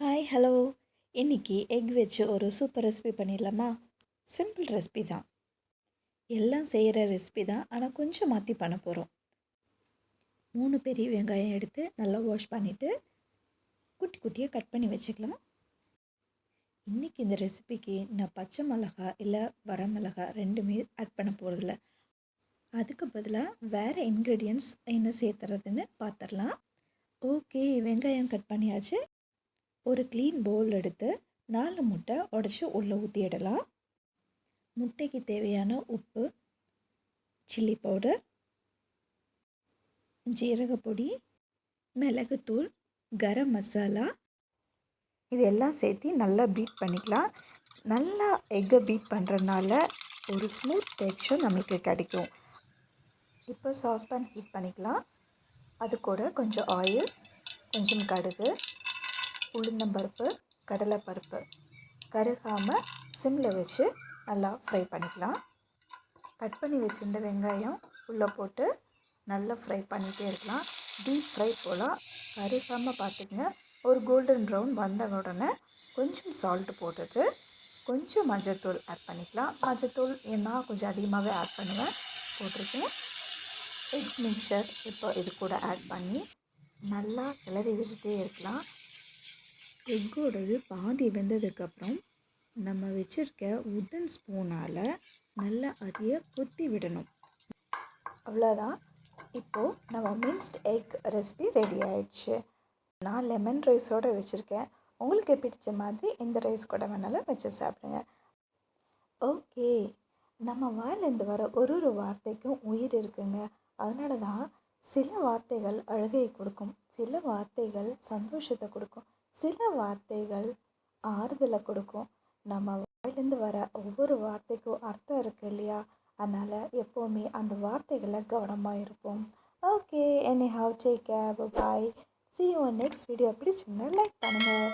Hi hello. இன்றைக்கி egg வச்சு ஒரு சூப்பர் ரெசிபி பண்ணிடலாமா? சிம்பிள் ரெசிபி தான், எல்லாம் செய்கிற ரெசிபி தான், ஆனால் கொஞ்சம் மாற்றி பண்ண போகிறோம். 3 பெரிய வெங்காயம் எடுத்து நல்லா வாஷ் பண்ணிவிட்டு குட்டி குட்டியாக கட் பண்ணி வச்சுக்கலாம். இன்றைக்கி இந்த ரெசிபிக்கு நான் பச்சை மிளகா இல்லை வரமிளகா ரெண்டுமே ஆட் பண்ண போகிறதில்ல. அதுக்கு பதிலாக வேறு இன்க்ரீடியன்ட்ஸ் என்ன சேர்த்துறதுன்னு பார்த்துடலாம். ஓகே, வெங்காயம் கட் பண்ணியாச்சு. ஒரு க்ளீன் பவுல் எடுத்து 4 முட்டை உடச்சி உள்ளே ஊற்றிடலாம். முட்டைக்கு தேவையான உப்பு, சில்லி பவுடர், ஜீரகப்பொடி, மிளகுத்தூள், கரம் மசாலா இது எல்லாம் சேர்த்து நல்லா பீட் பண்ணிக்கலாம். நல்லா எக்கை பீட் பண்ணுறதுனால ஒரு ஸ்மூத் டெக்ஸ்சர் நம்மளுக்கு கிடைக்கும். இப்போ சாஸ்பேன் ஹீட் பண்ணிக்கலாம். அது கூட கொஞ்சம் ஆயில், கொஞ்சம் கடுகு, உளுந்தம்பருப்பு, கடலைப்பருப்பு கருகாமல் சிம்மில் வச்சு நல்லா ஃப்ரை பண்ணிக்கலாம். கட் பண்ணி வச்சுருந்த வெங்காயம் உள்ளே போட்டு நல்லா ஃப்ரை பண்ணிகிட்டே இருக்கலாம். டீப் ஃப்ரை போல் கருகாமல் பார்த்துக்குங்க. ஒரு கோல்டன் ப்ரௌன் வந்த உடனே கொஞ்சம் சால்ட்டு போட்டுட்டு கொஞ்சம் மஞ்சள்தூள் ஆட் பண்ணிக்கலாம். மஞ்சள்தூள் நான் கொஞ்சம் அதிகமாகவே ஆட் பண்ணுவேன், போட்டிருக்கேன். எக் மிக்சர் இப்போ இது கூட ஆட் பண்ணி நல்லா கிளறி வச்சுட்டே இருக்கலாம். எக்கோடது பாதி வெந்ததுக்கப்புறம் நம்ம வச்சுருக்க உட்டன் ஸ்பூனால் நல்லா அதையை கொத்தி விடணும். அவ்வளோதான். இப்போது நம்ம மின்ஸ்ட் எக் ரெசிபி ரெடி ஆகிடுச்சு. நான் லெமன் ரைஸோடு வச்சுருக்கேன். உங்களுக்கு பிடிச்ச மாதிரி இந்த ரைஸ் கூட வேணாலும் வச்சு சாப்பிடுங்க. ஓகே, நம்ம வாயிலேருந்து வர ஒரு வார்த்தைக்கும் உயிர் இருக்குங்க. அதனால தான் சில வார்த்தைகள் அழுகையை கொடுக்கும், சில வார்த்தைகள் சந்தோஷத்தை கொடுக்கும், சில வார்த்தைகள் ஆறுதலை கொடுக்கும். நம்ம வாயிலேருந்து வர ஒவ்வொரு வார்த்தைக்கும் அர்த்தம் இருக்குது இல்லையா? அதனால் எப்போவுமே அந்த வார்த்தைகளை கவனமாக இருப்போம். Okay, anyhow, take care, bye. See you on next video. பிடிச்சிருந்தா லைக் பண்ணுங்கள்.